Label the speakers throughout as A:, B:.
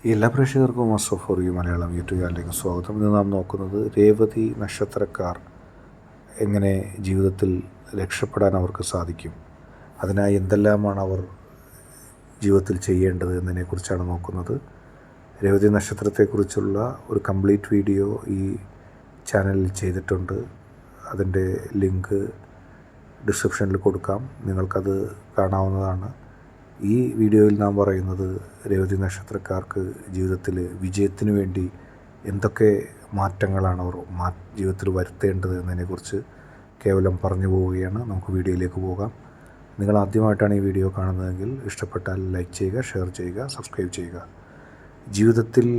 A: എല്ലാ പ്രേക്ഷകർക്കും must for you Malayalam YouTube ചാനലിലേക്ക് സ്വാഗതം. ഇന്ന് നാം നോക്കുന്നത് രേവതി നക്ഷത്രക്കാർ എങ്ങനെ ജീവിതത്തിൽ രക്ഷപ്പെടാൻ അവർക്ക് സാധിക്കും, അതിനായി എന്തെല്ലാമാണ് അവർ ജീവിതത്തിൽ ചെയ്യേണ്ടത് എന്നതിനെക്കുറിച്ചാണ് നോക്കുന്നത്. രേവതി നക്ഷത്രത്തെക്കുറിച്ചുള്ള ഒരു കംപ്ലീറ്റ് വീഡിയോ ഈ ചാനലിൽ ചെയ്തിട്ടുണ്ട്. അതിൻ്റെ ലിങ്ക് ഡിസ്ക്രിപ്ഷനിൽ കൊടുക്കാം, നിങ്ങൾക്കത് കാണാവുന്നതാണ്. ഈ വീഡിയോയിൽ നാം പറയുന്നത് രേവതി നക്ഷത്രക്കാർക്ക് ജീവിതത്തിൽ വിജയത്തിന് വേണ്ടി എന്തൊക്കെ മാറ്റങ്ങളാണ് അവർ ജീവിതത്തിൽ വരുത്തേണ്ടത് എന്നതിനെക്കുറിച്ച് കേവലം പറഞ്ഞു പോവുകയാണ്. നമുക്ക് വീഡിയോയിലേക്ക് പോകാം. നിങ്ങൾ ആദ്യമായിട്ടാണ് ഈ വീഡിയോ കാണുന്നതെങ്കിൽ ഇഷ്ടപ്പെട്ടാൽ ലൈക്ക് ചെയ്യുക, ഷെയർ ചെയ്യുക, സബ്സ്ക്രൈബ് ചെയ്യുക. ജീവിതത്തിൽ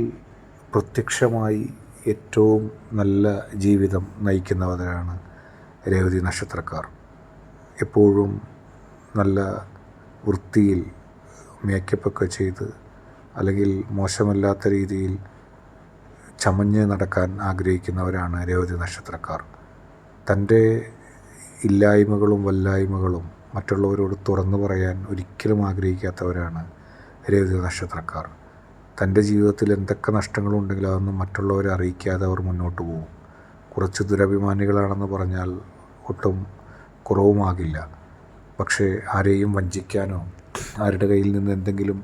A: പ്രത്യക്ഷമായി ഏറ്റവും നല്ല ജീവിതം നയിക്കുന്നവരാണ് രേവതി നക്ഷത്രക്കാർ. എപ്പോഴും നല്ല വൃത്തിയിൽ മേക്കപ്പൊക്കെ ചെയ്ത് അല്ലെങ്കിൽ മോശമല്ലാത്ത രീതിയിൽ ചമഞ്ഞ് നടക്കാൻ ആഗ്രഹിക്കുന്നവരാണ് രേവതി നക്ഷത്രക്കാർ. തൻ്റെ ഇല്ലായ്മകളും വല്ലായ്മകളും മറ്റുള്ളവരോട് തുറന്നു പറയാൻ ഒരിക്കലും ആഗ്രഹിക്കാത്തവരാണ് രേവതി നക്ഷത്രക്കാർ. തൻ്റെ ജീവിതത്തിൽ എന്തൊക്കെ നഷ്ടങ്ങളുണ്ടെങ്കിലും അതൊന്നും മറ്റുള്ളവരെ അറിയിക്കാതെ അവർ മുന്നോട്ട് പോകും. കുറച്ച് ദുരഭിമാനികളാണെന്ന് പറഞ്ഞാൽ ഒട്ടും കുറവുമാകില്ല. പക്ഷേ ആരെയും വഞ്ചിക്കാനോ ആരുടെ കയ്യിൽ നിന്ന് എന്തെങ്കിലും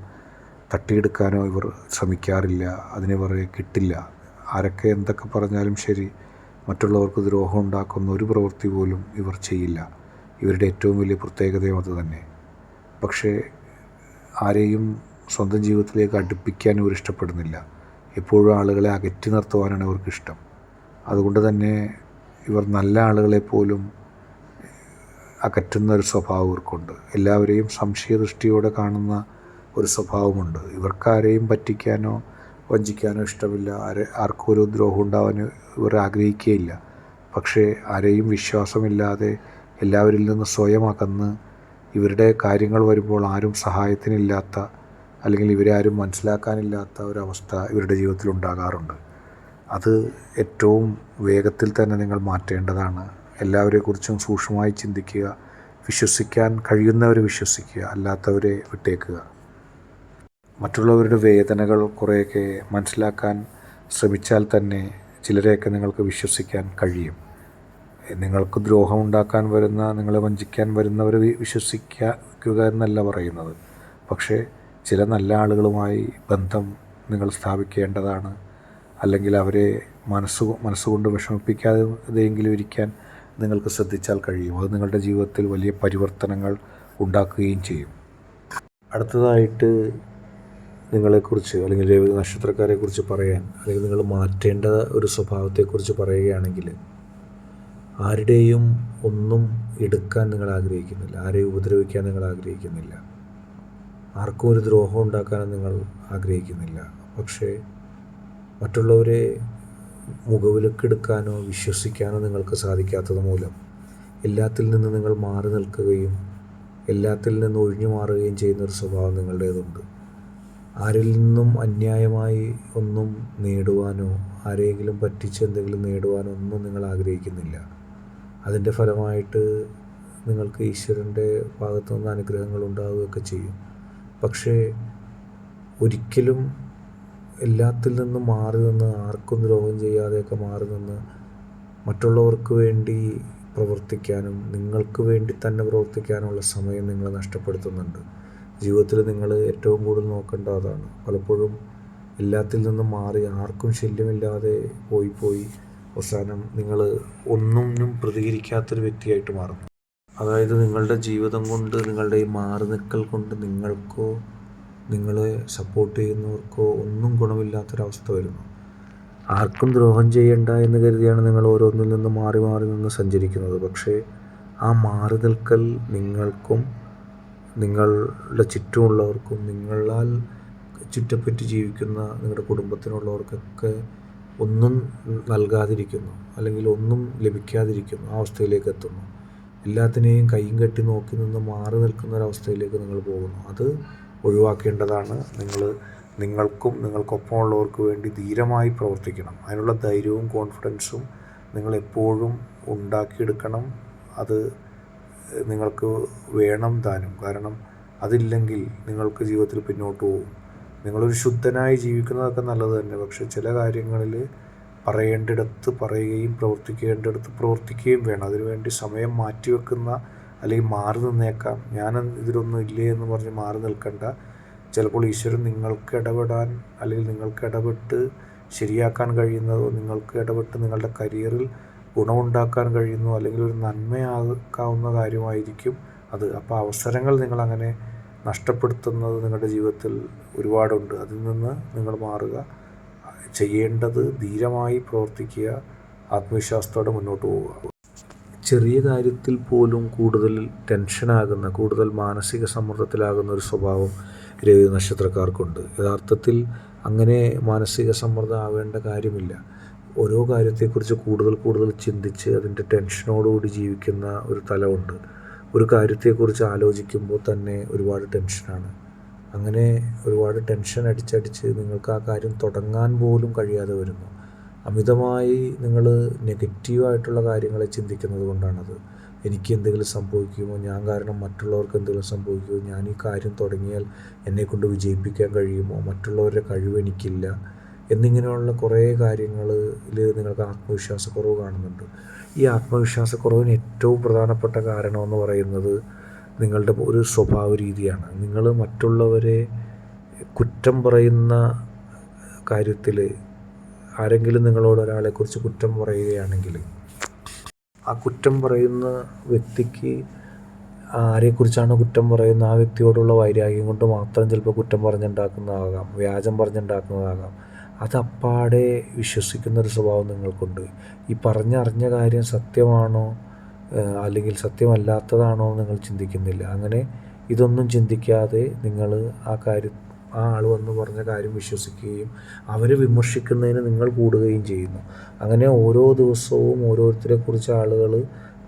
A: തട്ടിയെടുക്കാനോ ഇവർ ശ്രമിക്കാറില്ല. അതിനെ പുറകെ കിട്ടില്ല. ആരൊക്കെ എന്തൊക്കെ പറഞ്ഞാലും ശരി, മറ്റുള്ളവർക്ക് ദ്രോഹം ഉണ്ടാക്കുന്ന ഒരു പ്രവൃത്തി പോലും ഇവർ ചെയ്യില്ല. ഇവരുടെ ഏറ്റവും വലിയ പ്രത്യേകതയും അത് തന്നെ. പക്ഷേ ആരെയും സ്വന്തം ജീവിതത്തിലേക്ക് അടുപ്പിക്കാൻ ഇവർ ഇഷ്ടപ്പെടുന്നില്ല. എപ്പോഴും ആളുകളെ അകറ്റി നിർത്തുവാനാണ് ഇവർക്കിഷ്ടം. അതുകൊണ്ട് തന്നെ ഇവർ നല്ല ആളുകളെ പോലും അകറ്റുന്ന ഒരു സ്വഭാവം ഇവർക്കുണ്ട്. എല്ലാവരെയും സംശയദൃഷ്ടിയോടെ കാണുന്ന ഒരു സ്വഭാവമുണ്ട്. ഇവർക്കാരെയും പറ്റിക്കാനോ വഞ്ചിക്കാനോ ഇഷ്ടമില്ല. ആർക്കും ഒരു ദ്രോഹം ഉണ്ടാവാൻ ഇവർ ആഗ്രഹിക്കുകയില്ല. പക്ഷേ ആരെയും വിശ്വാസമില്ലാതെ എല്ലാവരിൽ നിന്ന് സ്വയം അകന്ന് ഇവരുടെ കാര്യങ്ങൾ വരുമ്പോൾ ആരും സഹായത്തിനില്ലാത്ത അല്ലെങ്കിൽ ഇവരെ ആരും മനസ്സിലാക്കാനില്ലാത്ത ഒരവസ്ഥ ഇവരുടെ ജീവിതത്തിൽ ഉണ്ടാകാറുണ്ട്. അത് ഏറ്റവും വേഗത്തിൽ തന്നെ നിങ്ങൾ മാറ്റേണ്ടതാണ്. എല്ലാവരെക്കുറിച്ചും സൂക്ഷ്മമായി ചിന്തിക്കുക. വിശ്വസിക്കാൻ കഴിയുന്നവരെ വിശ്വസിക്കുക, അല്ലാത്തവരെ വിട്ടേക്കുക. മറ്റുള്ളവരുടെ വേദനകൾ കുറേയൊക്കെ മനസ്സിലാക്കാൻ ശ്രമിച്ചാൽ തന്നെ ചിലരെയൊക്കെ നിങ്ങൾക്ക് വിശ്വസിക്കാൻ കഴിയും. നിങ്ങൾക്ക് ദ്രോഹം ഉണ്ടാക്കാൻ വരുന്ന, നിങ്ങളെ വഞ്ചിക്കാൻ വരുന്നവരെ വിശ്വസിക്കുക എന്നല്ല പറയുന്നത്. പക്ഷേ ചില നല്ല ആളുകളുമായി ബന്ധം നിങ്ങൾ സ്ഥാപിക്കേണ്ടതാണ്. അല്ലെങ്കിൽ അവരെ മനസ്സുകൊണ്ട് വിഷമിപ്പിക്കാതെയെങ്കിലും ഇരിക്കാൻ നിങ്ങൾക്ക് ശ്രദ്ധിച്ചാൽ കഴിയും. അത് നിങ്ങളുടെ ജീവിതത്തിൽ വലിയ പരിവർത്തനങ്ങൾ ഉണ്ടാക്കുകയും ചെയ്യും. അടുത്തതായിട്ട് നിങ്ങളെക്കുറിച്ച് അല്ലെങ്കിൽ രേവതി നക്ഷത്രക്കാരെക്കുറിച്ച് പറയാൻ, അല്ലെങ്കിൽ നിങ്ങൾ മാറ്റേണ്ട ഒരു സ്വഭാവത്തെക്കുറിച്ച് പറയുകയാണെങ്കിൽ, ആരുടെയും ഒന്നും എടുക്കാൻ നിങ്ങൾ ആഗ്രഹിക്കുന്നില്ല. ആരെയും ഉപദ്രവിക്കാൻ നിങ്ങൾ ആഗ്രഹിക്കുന്നില്ല. ആർക്കും ഒരു ദ്രോഹം ഉണ്ടാക്കാനും നിങ്ങൾ ആഗ്രഹിക്കുന്നില്ല. പക്ഷേ മറ്റുള്ളവരെ മുഖവിലക്കെടുക്കാനോ വിശ്വസിക്കാനോ നിങ്ങൾക്ക് സാധിക്കാത്തത് മൂലം എല്ലാത്തിൽ നിന്ന് നിങ്ങൾ മാറി നിൽക്കുകയും എല്ലാത്തിൽ നിന്ന് ഒഴിഞ്ഞു മാറുകയും ചെയ്യുന്നൊരു സ്വഭാവം നിങ്ങളുടേതുണ്ട്. ആരിൽ നിന്നും അന്യായമായി ഒന്നും നേടുവാനോ ആരെങ്കിലും പറ്റിച്ച് എന്തെങ്കിലും നേടുവാനോ ഒന്നും നിങ്ങൾ ആഗ്രഹിക്കുന്നില്ല. അതിൻ്റെ ഫലമായിട്ട് നിങ്ങൾക്ക് ഈശ്വരൻ്റെ ഭാഗത്തു നിന്ന് അനുഗ്രഹങ്ങൾ ഉണ്ടാവുകയൊക്കെ ചെയ്യും. പക്ഷേ ഒരിക്കലും എല്ലാത്തിൽ നിന്നും മാറി നിന്ന്, ആർക്കും ദ്രോഹം ചെയ്യാതെയൊക്കെ മാറി നിന്ന് മറ്റുള്ളവർക്ക് വേണ്ടി പ്രവർത്തിക്കാനും നിങ്ങൾക്ക് വേണ്ടി തന്നെ പ്രവർത്തിക്കാനുള്ള സമയം നിങ്ങൾ നഷ്ടപ്പെടുത്തുന്നുണ്ട്. ജീവിതത്തിൽ നിങ്ങൾ ഏറ്റവും കൂടുതൽ നോക്കേണ്ട അതാണ്. പലപ്പോഴും എല്ലാത്തിൽ നിന്നും മാറി ആർക്കും ശല്യമില്ലാതെ പോയി അവസാനം നിങ്ങൾ ഒന്നിനും പ്രതികരിക്കാത്തൊരു വ്യക്തിയായിട്ട് മാറുന്നു. അതായത് നിങ്ങളുടെ ജീവിതം കൊണ്ട്, നിങ്ങളുടെ ഈ മാറി നിൽക്കൽ കൊണ്ട് നിങ്ങൾക്കോ നിങ്ങളെ സപ്പോർട്ട് ചെയ്യുന്നവർക്കോ ഒന്നും ഗുണമില്ലാത്തൊരവസ്ഥ വരുന്നു. ആർക്കും ദ്രോഹം ചെയ്യണ്ട എന്ന് കരുതിയാണ് നിങ്ങൾ ഓരോന്നിൽ നിന്ന് മാറി നിന്ന് സഞ്ചരിക്കുന്നത്. പക്ഷേ ആ മാറി നിൽക്കൽ നിങ്ങൾക്കും നിങ്ങളുടെ ചുറ്റുമുള്ളവർക്കും നിങ്ങളാൽ ചുറ്റപ്പറ്റി ജീവിക്കുന്ന നിങ്ങളുടെ കുടുംബത്തിനുള്ളവർക്കൊക്കെ ഒന്നും നൽകാതിരിക്കുന്നു, അല്ലെങ്കിൽ ഒന്നും ലഭിക്കാതിരിക്കുന്നു. ആ അവസ്ഥയിലേക്ക് എത്തുന്നു. എല്ലാത്തിനെയും കൈയും കെട്ടി നോക്കി നിന്ന് മാറി നിൽക്കുന്ന ഒരവസ്ഥയിലേക്ക് നിങ്ങൾ പോകുന്നു. അത് ഒഴിവാക്കേണ്ടതാണ്. നിങ്ങൾക്കും നിങ്ങൾക്കൊപ്പമുള്ളവർക്ക് വേണ്ടി ധീരമായി പ്രവർത്തിക്കണം. അതിനുള്ള ധൈര്യവും കോൺഫിഡൻസും നിങ്ങളെപ്പോഴും ഉണ്ടാക്കിയെടുക്കണം. അത് നിങ്ങൾക്ക് വേണം താനും. കാരണം അതില്ലെങ്കിൽ നിങ്ങൾക്ക് ജീവിതത്തിൽ പിന്നോട്ട് പോകും. നിങ്ങളൊരു ശുദ്ധനായി ജീവിക്കുന്നതൊക്കെ നല്ലത് തന്നെ. പക്ഷെ ചില കാര്യങ്ങളിൽ പറയേണ്ടിടത്ത് പറയുകയും പ്രവർത്തിക്കേണ്ടിടത്ത് പ്രവർത്തിക്കുകയും വേണം. അതിനുവേണ്ടി സമയം മാറ്റിവെക്കുന്ന അല്ലെങ്കിൽ മാറി നിന്നേക്കാം. ഞാൻ ഇതിലൊന്നും ഇല്ലേ എന്ന് പറഞ്ഞ് മാറി നിൽക്കണ്ട. ചിലപ്പോൾ ഈശ്വരൻ നിങ്ങൾക്ക് ഇടപെടാൻ അല്ലെങ്കിൽ നിങ്ങൾക്ക് ഇടപെട്ട് ശരിയാക്കാൻ കഴിയുന്നതോ നിങ്ങൾക്ക് ഇടപെട്ട് നിങ്ങളുടെ കരിയറിൽ ഗുണമുണ്ടാക്കാൻ കഴിയുന്നതോ അല്ലെങ്കിൽ ഒരു നന്മയാക്കാവുന്ന കാര്യമായിരിക്കും അത്. അപ്പോൾ അവസരങ്ങൾ നിങ്ങളങ്ങനെ നഷ്ടപ്പെടുത്തുന്നത് നിങ്ങളുടെ ജീവിതത്തിൽ ഒരുപാടുണ്ട്. അതിൽ നിന്ന് നിങ്ങൾ മാറുക. ചെയ്യേണ്ടത് ധീരമായി പ്രവർത്തിക്കുക, ആത്മവിശ്വാസത്തോടെ മുന്നോട്ട് പോവുക. ചെറിയ കാര്യത്തിൽ പോലും കൂടുതൽ ടെൻഷനാകുന്ന, കൂടുതൽ മാനസിക സമ്മർദ്ദത്തിലാകുന്ന ഒരു സ്വഭാവം രവി നക്ഷത്രക്കാർക്കുണ്ട്. യഥാർത്ഥത്തിൽ അങ്ങനെ മാനസിക സമ്മർദ്ദം ആവേണ്ട കാര്യമില്ല. ഓരോ കാര്യത്തെക്കുറിച്ച് കൂടുതൽ ചിന്തിച്ച് അതിൻ്റെ ടെൻഷനോടുകൂടി ജീവിക്കുന്ന ഒരു തലമുണ്ട്. ഒരു കാര്യത്തെക്കുറിച്ച് ആലോചിക്കുമ്പോൾ തന്നെ ഒരുപാട് ടെൻഷനാണ്. അങ്ങനെ ഒരുപാട് ടെൻഷൻ അടിച്ചടിച്ച് നിങ്ങൾക്ക് ആ കാര്യം തുടങ്ങാൻ പോലും കഴിയാതെ വരുന്നു. അമിതമായി നിങ്ങൾ നെഗറ്റീവായിട്ടുള്ള കാര്യങ്ങളെ ചിന്തിക്കുന്നത് കൊണ്ടാണത്. എനിക്ക് എന്തെങ്കിലും സംഭവിക്കുമോ, ഞാൻ കാരണം മറ്റുള്ളവർക്ക് എന്തെങ്കിലും സംഭവിക്കുമോ, ഞാൻ ഈ കാര്യം തുടങ്ങിയാൽ എന്നെക്കൊണ്ട് വിജയിപ്പിക്കാൻ കഴിയുമോ, മറ്റുള്ളവരുടെ കഴിവ് എനിക്കില്ല എന്നിങ്ങനെയുള്ള കുറേ കാര്യങ്ങളിൽ നിങ്ങൾക്ക് ആത്മവിശ്വാസക്കുറവ് കാണുന്നുണ്ട്. ഈ ആത്മവിശ്വാസക്കുറവിന് ഏറ്റവും പ്രധാനപ്പെട്ട കാരണമെന്ന് പറയുന്നത് നിങ്ങളുടെ ഒരു സ്വഭാവ രീതിയാണ്. നിങ്ങൾ മറ്റുള്ളവരെ കുറ്റം പറയുന്ന കാര്യത്തിൽ ആരെങ്കിലും നിങ്ങളോട് ഒരാളെക്കുറിച്ച് കുറ്റം പറയുകയാണെങ്കിൽ ആ കുറ്റം പറയുന്ന വ്യക്തിക്ക് ആരെക്കുറിച്ചാണ് കുറ്റം പറയുന്ന ആ വ്യക്തിയോടുള്ള വൈരാഗ്യം കൊണ്ട് മാത്രം ചിലപ്പോൾ കുറ്റം പറഞ്ഞുണ്ടാക്കുന്നതാകാം, വ്യാജം പറഞ്ഞുണ്ടാക്കുന്നതാകാം. അതപ്പാടെ വിശ്വസിക്കുന്നൊരു സ്വഭാവം നിങ്ങൾക്കുണ്ട്. ഈ പറഞ്ഞറിഞ്ഞ കാര്യം സത്യമാണോ അല്ലെങ്കിൽ സത്യമല്ലാത്തതാണോ എന്ന് നിങ്ങൾ ചിന്തിക്കുന്നില്ല. അങ്ങനെ ഇതൊന്നും ചിന്തിക്കാതെ നിങ്ങൾ ആ ആൾ വന്ന് പറഞ്ഞ കാര്യം വിശ്വസിക്കുകയും അവരെ വിമർശിക്കുന്നതിന് നിങ്ങൾ കൂടുകയും ചെയ്യുന്നു. അങ്ങനെ ഓരോ ദിവസവും ഓരോരുത്തരെക്കുറിച്ച് ആളുകൾ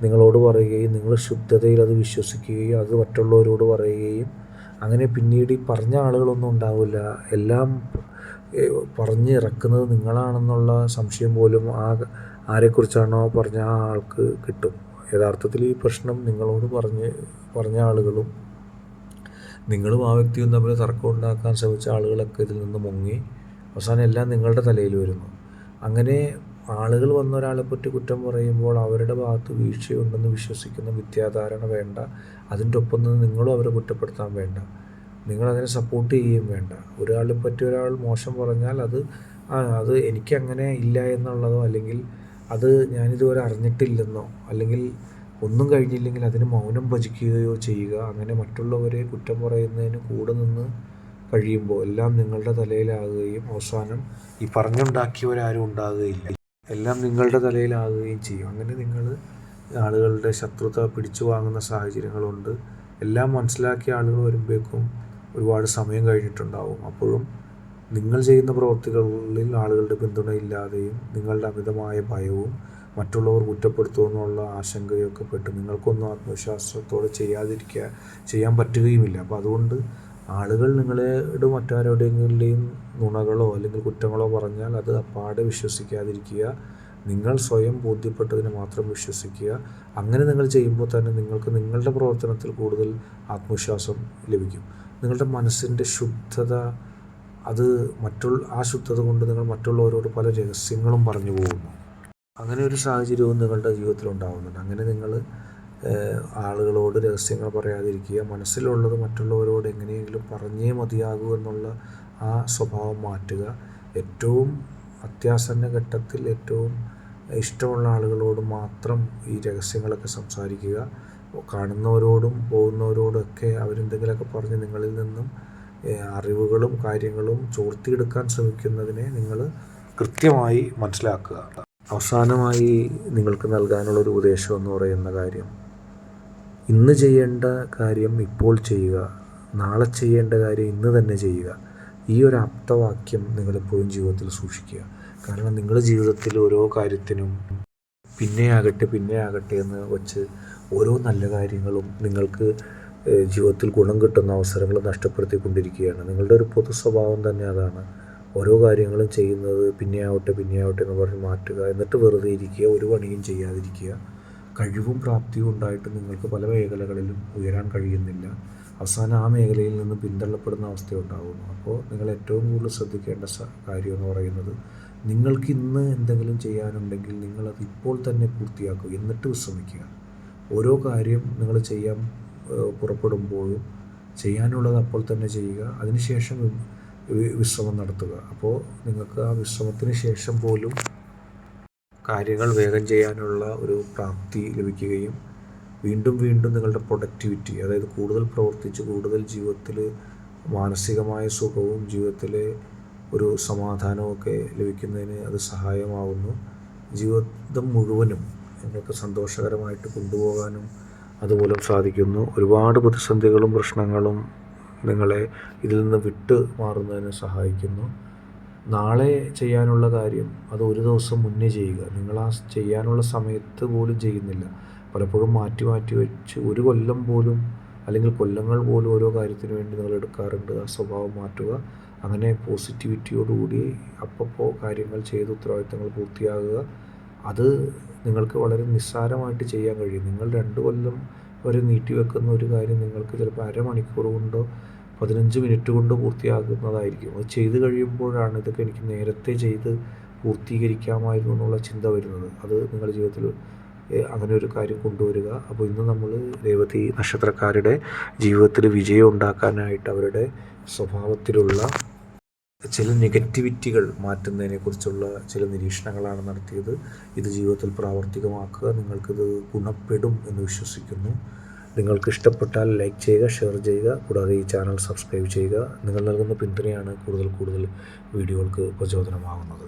A: നിങ്ങളോട് പറയുകയും നിങ്ങൾ ശുദ്ധതയിൽ അത് വിശ്വസിക്കുകയും അത് മറ്റുള്ളവരോട് പറയുകയും അങ്ങനെ പിന്നീട് ഈ പറഞ്ഞ ആളുകളൊന്നും ഉണ്ടാവില്ല. എല്ലാം പറഞ്ഞ് ഇറക്കുന്നത് നിങ്ങളാണെന്നുള്ള സംശയം പോലും ആരെക്കുറിച്ചാണോ പറഞ്ഞ ആ ആൾക്ക് കിട്ടും. യഥാർത്ഥത്തിൽ ഈ പ്രശ്നം നിങ്ങളോട് പറഞ്ഞ ആളുകളും നിങ്ങളും ആ വ്യക്തിയും തമ്മിൽ തർക്കം ഉണ്ടാക്കാൻ ശ്രമിച്ച ആളുകളൊക്കെ ഇതിൽ നിന്ന് മുങ്ങി അവസാനം എല്ലാം നിങ്ങളുടെ തലയിൽ വരുന്നു. അങ്ങനെ ആളുകൾ വന്ന ഒരാളെപ്പറ്റി കുറ്റം പറയുമ്പോൾ അവരുടെ ഭാഗത്ത് വീഴ്ചയുണ്ടെന്ന് വിശ്വസിക്കുന്ന മിഥ്യാധാരണ വേണ്ട. അതിൻ്റെ ഒപ്പം നിന്ന് നിങ്ങളും അവരെ കുറ്റപ്പെടുത്താൻ വേണ്ട. നിങ്ങളതിനെ സപ്പോർട്ട് ചെയ്യുകയും വേണ്ട. ഒരാളെ പറ്റി ഒരാൾ മോശം പറഞ്ഞാൽ അത് എനിക്കങ്ങനെ ഇല്ല എന്നുള്ളതോ അല്ലെങ്കിൽ അത് ഞാനിതുവരെ അറിഞ്ഞിട്ടില്ലെന്നോ അല്ലെങ്കിൽ ഒന്നും കഴിഞ്ഞില്ലെങ്കിൽ അതിന് മൗനം ഭജിക്കുകയോ ചെയ്യുക. അങ്ങനെ മറ്റുള്ളവരെ കുറ്റം പറയുന്നതിന് കൂടെ നിന്ന് കഴിയുമ്പോൾ എല്ലാം നിങ്ങളുടെ തലയിലാകുകയും അവസാനം ഈ പറഞ്ഞുണ്ടാക്കിയവരാരും ഉണ്ടാകുകയില്ല. എല്ലാം നിങ്ങളുടെ തലയിലാകുകയും ചെയ്യും. അങ്ങനെ നിങ്ങൾ ആളുകളുടെ ശത്രുത പിടിച്ചു വാങ്ങുന്ന സാഹചര്യങ്ങളുണ്ട്. എല്ലാം മനസ്സിലാക്കിയ ആളുകൾ വരുമ്പോഴേക്കും ഒരുപാട് സമയം കഴിഞ്ഞിട്ടുണ്ടാവും. അപ്പോഴും നിങ്ങൾ ചെയ്യുന്ന പ്രവൃത്തികളിൽ ആളുകളുടെ പിന്തുണയില്ലാതെയും നിങ്ങളുടെ അമിതമായ ഭയവും മറ്റുള്ളവർ കുറ്റപ്പെടുത്തുമെന്നുള്ള ആശങ്കയൊക്കെ പെട്ട് നിങ്ങൾക്കൊന്നും ആത്മവിശ്വാസത്തോടെ ചെയ്യാൻ പറ്റുകയുമില്ല. അപ്പോൾ അതുകൊണ്ട് ആളുകൾ നിങ്ങളോട് മറ്റാരുടെയെങ്കിലും നുണകളോ അല്ലെങ്കിൽ കുറ്റങ്ങളോ പറഞ്ഞാൽ അത് അപ്പാടെ വിശ്വസിക്കാതിരിക്കുക. നിങ്ങൾ സ്വയം ബോധ്യപ്പെട്ടതിനെ മാത്രം വിശ്വസിക്കുക. അങ്ങനെ നിങ്ങൾ ചെയ്യുമ്പോൾ തന്നെ നിങ്ങൾക്ക് നിങ്ങളുടെ പ്രവർത്തനത്തിൽ കൂടുതൽ ആത്മവിശ്വാസം ലഭിക്കും. നിങ്ങളുടെ മനസ്സിൻ്റെ ശുദ്ധത ആ ശുദ്ധത കൊണ്ട് നിങ്ങൾ മറ്റുള്ളവരോട് പല രഹസ്യങ്ങളും പറഞ്ഞു പോകുന്നു. അങ്ങനെ ഒരു സാഹചര്യവും നിങ്ങളുടെ ജീവിതത്തിൽ ഉണ്ടാകുന്നുണ്ട്. അങ്ങനെ നിങ്ങൾ ആളുകളോട് രഹസ്യങ്ങൾ പറയാതിരിക്കുക. മനസ്സിലുള്ളത് മറ്റുള്ളവരോട് എങ്ങനെയെങ്കിലും പറഞ്ഞേ മതിയാകൂ എന്നുള്ള ആ സ്വഭാവം മാറ്റുക. ഏറ്റവും അത്യാസന്ന ഘട്ടത്തിൽ ഏറ്റവും ഇഷ്ടമുള്ള ആളുകളോട് മാത്രം ഈ രഹസ്യങ്ങളൊക്കെ സംസാരിക്കുക. കാണുന്നവരോടും പോകുന്നവരോടൊക്കെ അവരെന്തെങ്കിലുമൊക്കെ പറഞ്ഞ് നിങ്ങളിൽ നിന്നും അറിവുകളും കാര്യങ്ങളും ചോർത്തിയെടുക്കാൻ ശ്രമിക്കുന്നതിനെ നിങ്ങൾ കൃത്യമായി മനസ്സിലാക്കുക. അവസാനമായി നിങ്ങൾക്ക് നൽകാനുള്ളൊരു ഉപദേശം എന്ന് പറയുന്ന കാര്യം, ഇന്ന് ചെയ്യേണ്ട കാര്യം ഇപ്പോൾ ചെയ്യുക, നാളെ ചെയ്യേണ്ട കാര്യം ഇന്ന് തന്നെ ചെയ്യുക. ഈ ഒരു ആപ്തവാക്യം നിങ്ങളെപ്പോഴും ജീവിതത്തിൽ സൂക്ഷിക്കുക. കാരണം നിങ്ങളുടെ ജീവിതത്തിൽ ഓരോ കാര്യത്തിനും പിന്നെ ആകട്ടെ എന്ന് വച്ച് ഓരോ നല്ല കാര്യങ്ങളും നിങ്ങൾക്ക് ജീവിതത്തിൽ ഗുണം കിട്ടുന്ന അവസരങ്ങൾ നഷ്ടപ്പെടുത്തിക്കൊണ്ടിരിക്കുകയാണ്. നിങ്ങളുടെ ഒരു പൊതു സ്വഭാവം തന്നെ അതാണ്. ഓരോ കാര്യങ്ങളും ചെയ്യുന്നത് പിന്നെ ആവട്ടെ എന്ന് പറഞ്ഞ് മാറ്റുക, എന്നിട്ട് വെറുതെ ഇരിക്കുക, ഒരു പണിയും ചെയ്യാതിരിക്കുക. കഴിവും പ്രാപ്തിയും ഉണ്ടായിട്ട് നിങ്ങൾക്ക് പല മേഖലകളിലും ഉയരാൻ കഴിയുന്നില്ല. അവസാനം ആ മേഖലയിൽ നിന്ന് പിന്തള്ളപ്പെടുന്ന അവസ്ഥയുണ്ടാകുന്നു. അപ്പോൾ നിങ്ങൾ ഏറ്റവും കൂടുതൽ ശ്രദ്ധിക്കേണ്ട കാര്യം എന്ന് പറയുന്നത്, നിങ്ങൾക്ക് ഇന്ന് എന്തെങ്കിലും ചെയ്യാനുണ്ടെങ്കിൽ നിങ്ങളത് ഇപ്പോൾ തന്നെ പൂർത്തിയാക്കുക, എന്നിട്ട് വിശ്രമിക്കുക. ഓരോ കാര്യം നിങ്ങൾ ചെയ്യാൻ പുറപ്പെടുമ്പോഴും ചെയ്യാനുള്ളത് അപ്പോൾ തന്നെ ചെയ്യുക, അതിനുശേഷം വിശ്രമം നടത്തുക. അപ്പോൾ നിങ്ങൾക്ക് ആ വിശ്രമത്തിന് ശേഷം പോലും കാര്യങ്ങൾ വേഗം ചെയ്യാനുള്ള ഒരു പ്രാപ്തി ലഭിക്കുകയും വീണ്ടും വീണ്ടും നിങ്ങളുടെ പ്രൊഡക്ടിവിറ്റി, അതായത് കൂടുതൽ പ്രവർത്തിച്ച് കൂടുതൽ ജീവിതത്തിൽ മാനസികമായ സുഖവും ജീവിതത്തിലെ ഒരു സമാധാനമൊക്കെ ലഭിക്കുന്നതിന് അത് സഹായമാവുന്നു. ജീവിതം മുഴുവനും നിങ്ങൾക്ക് സന്തോഷകരമായിട്ട് കൊണ്ടുപോകാനും അതുമൂലം സാധിക്കുന്നു. ഒരുപാട് പ്രതിസന്ധികളും പ്രശ്നങ്ങളും നിങ്ങളെ ഇതിൽ നിന്ന് വിട്ട് മാറുന്നതിന് സഹായിക്കുന്നു. നാളെ ചെയ്യാനുള്ള കാര്യം അത് ഒരു ദിവസം മുന്നേ ചെയ്യുക. നിങ്ങൾ ആ ചെയ്യാനുള്ള സമയത്ത് പോലും ചെയ്യുന്നില്ല. പലപ്പോഴും മാറ്റി മാറ്റി വെച്ച് ഒരു കൊല്ലം പോലും അല്ലെങ്കിൽ കൊല്ലങ്ങൾ പോലും ഓരോ കാര്യത്തിന് വേണ്ടി നിങ്ങൾ എടുക്കാറുണ്ട്. ആ സ്വഭാവം മാറ്റുക. അങ്ങനെ പോസിറ്റിവിറ്റിയോടുകൂടി അപ്പോൾ കാര്യങ്ങൾ ചെയ്ത് ഉത്തരവാദിത്തങ്ങൾ പൂർത്തിയാകുക. അത് നിങ്ങൾക്ക് വളരെ നിസ്സാരമായിട്ട് ചെയ്യാൻ കഴിയും. നിങ്ങൾ 2 കൊല്ലം വരെ നീട്ടിവെക്കുന്ന ഒരു കാര്യം നിങ്ങൾക്ക് ചിലപ്പോൾ അരമണിക്കൂർ കൊണ്ടോ 15 മിനിറ്റ് കൊണ്ട് പൂർത്തിയാകുന്നതായിരിക്കും. അത് ചെയ്ത് കഴിയുമ്പോഴാണ് ഇതൊക്കെ എനിക്ക് നേരത്തെ ചെയ്ത് പൂർത്തീകരിക്കാമായിരുന്നു എന്നുള്ള ചിന്ത വരുന്നത്. അത് നിങ്ങളുടെ ജീവിതത്തിൽ അങ്ങനെ ഒരു കാര്യം കൊണ്ടുവരിക. അപ്പോൾ ഇന്ന് നമ്മൾ രേവതി നക്ഷത്രക്കാരുടെ ജീവിതത്തിൽ വിജയം ഉണ്ടാക്കാനായിട്ട് അവരുടെ സ്വഭാവത്തിലുള്ള ചില നെഗറ്റിവിറ്റികൾ മാറ്റുന്നതിനെക്കുറിച്ചുള്ള ചില നിരീക്ഷണങ്ങളാണ് നടത്തിയത്. ഇത് ജീവിതത്തിൽ പ്രാവർത്തികമാക്കുക. നിങ്ങൾക്കിത് ഗുണപ്പെടും എന്ന് വിശ്വസിക്കുന്നു. നിങ്ങൾക്ക് ഇഷ്ടപ്പെട്ടാൽ ലൈക്ക് ചെയ്യുക, ഷെയർ ചെയ്യുക, കൂടാതെ ഈ ചാനൽ സബ്സ്ക്രൈബ് ചെയ്യുക. നിങ്ങൾ നൽകുന്ന പിന്തുണയാണ് കൂടുതൽ വീഡിയോകൾക്ക് പ്രചോദനമാകുന്നത്.